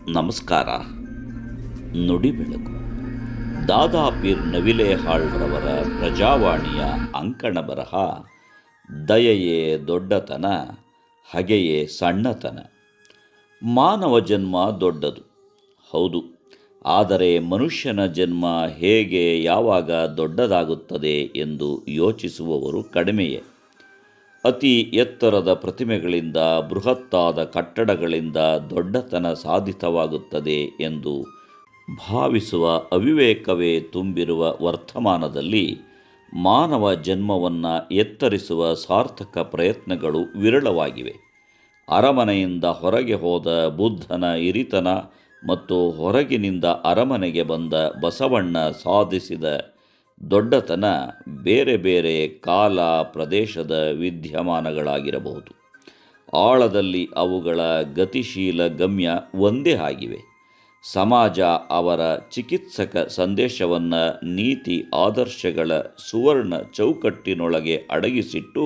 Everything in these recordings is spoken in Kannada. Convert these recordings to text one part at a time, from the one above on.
ನಮಸ್ಕಾರ. ನುಡಿ ಬೆಳಕು ದಾದಾ ಪೀರ್ ನವಿಲೇಹಾಳ್ರವರ ಪ್ರಜಾವಾಣಿಯ ಅಂಕಣ ಬರಹ ದಯೆಯೇ ದೊಡ್ಡತನ, ಹಗೆಯೇ ಸಣ್ಣತನ. ಮಾನವ ಜನ್ಮ ದೊಡ್ಡದು, ಹೌದು. ಆದರೆ ಮನುಷ್ಯನ ಜನ್ಮ ಹೇಗೆ ಯಾವಾಗ ದೊಡ್ಡದಾಗುತ್ತದೆ ಎಂದು ಯೋಚಿಸುವವರು ಕಡಿಮೆಯೇ. ಅತಿ ಎತ್ತರದ ಪ್ರತಿಮೆಗಳಿಂದ, ಬೃಹತ್ತಾದ ಕಟ್ಟಡಗಳಿಂದ ದೊಡ್ಡತನ ಸಾಧಿತವಾಗುತ್ತದೆ ಎಂದು ಭಾವಿಸುವ ಅವಿವೇಕವೇ ತುಂಬಿರುವ ವರ್ತಮಾನದಲ್ಲಿ ಮಾನವ ಜನ್ಮವನ್ನು ಎತ್ತರಿಸುವ ಸಾರ್ಥಕ ಪ್ರಯತ್ನಗಳು ವಿರಳವಾಗಿವೆ. ಅರಮನೆಯಿಂದ ಹೊರಗೆ ಹೋದ ಬುದ್ಧನ ಹಿರಿತನ ಮತ್ತು ಹೊರಗಿನಿಂದ ಅರಮನೆಗೆ ಬಂದ ಬಸವಣ್ಣ ಸಾಧಿಸಿದ ದೊಡ್ಡತನ ಬೇರೆ ಬೇರೆ ಕಾಲ ಪ್ರದೇಶದ ವಿದ್ಯಮಾನಗಳಾಗಿರಬಹುದು. ಆಳದಲ್ಲಿ ಅವುಗಳ ಗತಿಶೀಲ ಗಮ್ಯ ಒಂದೇ ಆಗಿವೆ. ಸಮಾಜ ಅವರ ಚಿಕಿತ್ಸಕ ಸಂದೇಶವನ್ನು ನೀತಿ ಆದರ್ಶಗಳ ಸುವರ್ಣ ಚೌಕಟ್ಟಿನೊಳಗೆ ಅಡಗಿಸಿಟ್ಟು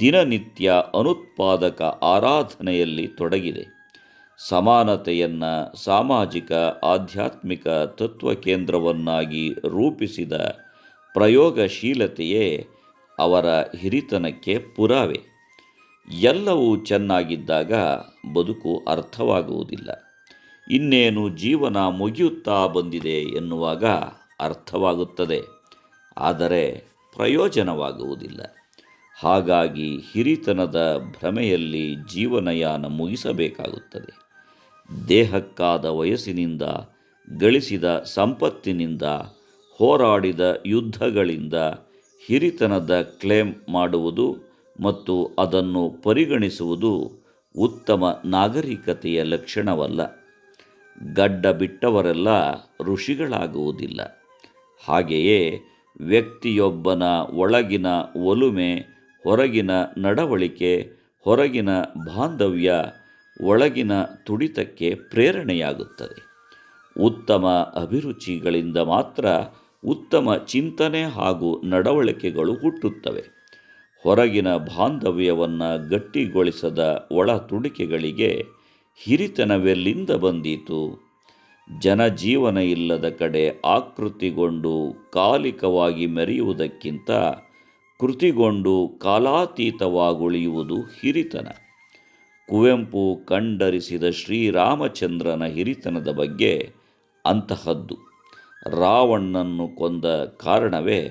ದಿನನಿತ್ಯ ಅನುತ್ಪಾದಕ ಆರಾಧನೆಯಲ್ಲಿ ತೊಡಗಿದೆ. ಸಮಾನತೆಯನ್ನು ಸಾಮಾಜಿಕ ಆಧ್ಯಾತ್ಮಿಕ ತತ್ವಕೇಂದ್ರವನ್ನಾಗಿ ರೂಪಿಸಿದ ಪ್ರಯೋಗಶೀಲತೆಯೇ ಅವರ ಹಿರಿತನಕ್ಕೆ ಪುರಾವೆ. ಎಲ್ಲವೂ ಚೆನ್ನಾಗಿದ್ದಾಗ ಬದುಕು ಅರ್ಥವಾಗುವುದಿಲ್ಲ. ಇನ್ನೇನು ಜೀವನ ಮುಗಿಯುತ್ತಾ ಬಂದಿದೆ ಎನ್ನುವಾಗ ಅರ್ಥವಾಗುತ್ತದೆ, ಆದರೆ ಪ್ರಯೋಜನವಾಗುವುದಿಲ್ಲ. ಹಾಗಾಗಿ ಹಿರಿತನದ ಭ್ರಮೆಯಲ್ಲಿ ಜೀವನಯಾನ ಮುಗಿಸಬೇಕಾಗುತ್ತದೆ. ದೇಹಕ್ಕಾದ ವಯಸ್ಸಿನಿಂದ, ಗಳಿಸಿದ ಸಂಪತ್ತಿನಿಂದ, ಹೋರಾಡಿದ ಯುದ್ಧಗಳಿಂದ ಹಿರಿತನದ ಕ್ಲೇಮ್ ಮಾಡುವುದು ಮತ್ತು ಅದನ್ನು ಪರಿಗಣಿಸುವುದು ಉತ್ತಮ ನಾಗರಿಕತೆಯ ಲಕ್ಷಣವಲ್ಲ. ಗಡ್ಡ ಬಿಟ್ಟವರೆಲ್ಲ ಋಷಿಗಳಾಗುವುದಿಲ್ಲ. ಹಾಗೆಯೇ ವ್ಯಕ್ತಿಯೊಬ್ಬನ ಒಳಗಿನ ಒಲುಮೆ, ಹೊರಗಿನ ನಡವಳಿಕೆ, ಹೊರಗಿನ ಬಾಂಧವ್ಯ ಒಳಗಿನ ತುಡಿತಕ್ಕೆ ಪ್ರೇರಣೆಯಾಗುತ್ತದೆ. ಉತ್ತಮ ಅಭಿರುಚಿಗಳಿಂದ ಮಾತ್ರ ಉತ್ತಮ ಚಿಂತನೆ ಹಾಗೂ ನಡವಳಿಕೆಗಳು ಹುಟ್ಟುತ್ತವೆ. ಹೊರಗಿನ ಬಾಂಧವ್ಯವನ್ನು ಗಟ್ಟಿಗೊಳಿಸದ ಒಳ ತುಡಿಕೆಗಳಿಗೆ ಹಿರಿತನವೆಲ್ಲಿಂದ ಬಂದೀತು? ಜನಜೀವನ ಇಲ್ಲದ ಕಡೆ ಆಕೃತಿಗೊಂಡು ಕಾಲಿಕವಾಗಿ ಮೆರೆಯುವುದಕ್ಕಿಂತ ಕೃತಿಗೊಂಡು ಕಾಲಾತೀತವಾಗುಳಿಯುವುದು ಹಿರಿತನ. ಕುವೆಂಪು ಕಂಡರಿಸಿದ ಶ್ರೀರಾಮಚಂದ್ರನ ಹಿರಿತನದ ಬಗ್ಗೆ ಅಂತಹದ್ದು. ರಾವಣನನ್ನು ಕೊಂದ ಕಾರಣವೇ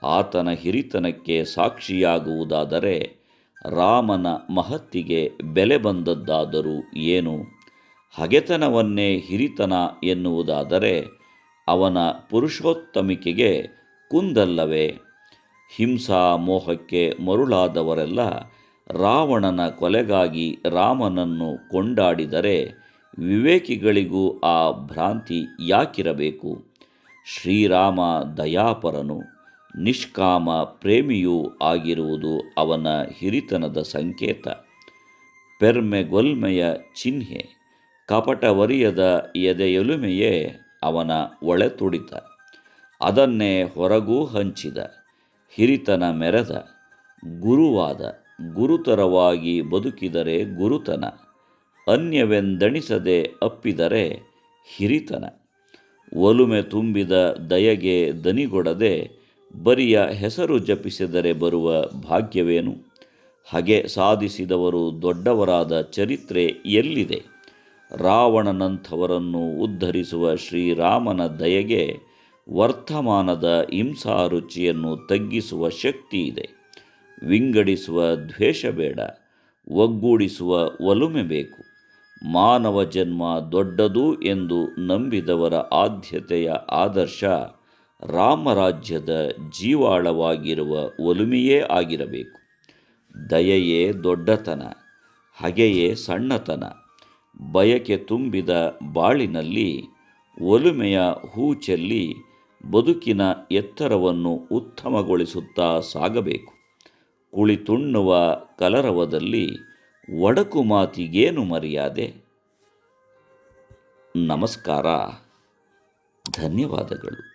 ಆತನ ಹಿರಿತನಕ್ಕೆ ಸಾಕ್ಷಿಯಾಗುವುದಾದರೆ, ರಾಮನ ಮಹತ್ತಿಗೆ ಬೆಲೆ ಬಂದದ್ದಾದರೂ ಏನು? ಹಗೆತನವನ್ನೇ ಹಿರಿತನ ಎನ್ನುವುದಾದರೆ ಅವನ ಪುರುಷೋತ್ತಮಿಕೆಗೆ ಕುಂದಲ್ಲವೇ? ಹಿಂಸಾ ಮೋಹಕ್ಕೆ ಮರುಳಾದವರೆಲ್ಲ ರಾವಣನ ಕೊಲೆಗಾಗಿ ರಾಮನನ್ನು ಕೊಂಡಾಡಿದರೆ ವಿವೇಕಿಗಳಿಗೂ ಆ ಭ್ರಾಂತಿ ಯಾಕಿರಬೇಕು? ಶ್ರೀರಾಮ ದಯಾಪರನು, ನಿಷ್ಕಾಮ ಪ್ರೇಮಿಯೂ ಆಗಿರುವುದು ಅವನ ಹಿರಿತನದ ಸಂಕೇತ. ಪೆರ್ಮೆಗೊಲ್ಮೆಯ ಚಿಹ್ನೆ, ಕಪಟವರಿಯದ ಎದೆಯೊಲುಮೆಯೇ ಅವನ ಒಳೆತುಡಿತ. ಅದನ್ನೇ ಹೊರಗೂ ಹಂಚಿದ, ಹಿರಿತನ ಮೆರೆದ, ಗುರುವಾದ. ಗುರುತರವಾಗಿ ಬದುಕಿದರೆ ಗುರುತನ, ಅನ್ಯವೆಂದೆಣಿಸದೆ ಅಪ್ಪಿದರೆ ಹಿರಿತನ. ಒಲುಮೆ ತುಂಬಿದ ದಯೆಗೆ ದನಿಗೊಡದೆ ಬರಿಯ ಹೆಸರು ಜಪಿಸಿದರೆ ಬರುವ ಭಾಗ್ಯವೇನು? ಹಗೆ ಸಾಧಿಸಿದವರು ದೊಡ್ಡವರಾದ ಚರಿತ್ರೆ ಎಲ್ಲಿದೆ? ರಾವಣನಂಥವರನ್ನು ಉದ್ಧರಿಸುವ ಶ್ರೀರಾಮನ ದಯೆಗೆ ವರ್ತಮಾನದ ಹಿಂಸಾರುಚಿಯನ್ನು ತಗ್ಗಿಸುವ ಶಕ್ತಿ ಇದೆ. ವಿಂಗಡಿಸುವ ದ್ವೇಷ ಬೇಡ, ಒಗ್ಗೂಡಿಸುವ ಒಲುಮೆ ಬೇಕು. ಮಾನವ ಜನ್ಮ ದೊಡ್ಡದು ಎಂದು ನಂಬಿದವರ ಆದ್ಯತೆಯ ಆದರ್ಶ ರಾಮರಾಜ್ಯದ ಜೀವಾಳವಾಗಿರುವ ಒಲುಮೆಯೇ ಆಗಿರಬೇಕು. ದಯೆಯೇ ದೊಡ್ಡತನ, ಹಗೆಯೇ ಸಣ್ಣತನ. ಬಯಕೆ ತುಂಬಿದ ಬಾಳಿನಲ್ಲಿ ಒಲುಮೆಯ ಹೂ ಚೆಲ್ಲಿ ಬದುಕಿನ ಎತ್ತರವನ್ನು ಉತ್ತಮಗೊಳಿಸುತ್ತಾ ಸಾಗಬೇಕು. ಕುಳಿತುಣ್ಣುವ ಕಲರವದಲ್ಲಿ ಒಡಕು ಮಾತಿಗೇನು ಮರ್ಯಾದೆ? ನಮಸ್ಕಾರ. ಧನ್ಯವಾದಗಳು.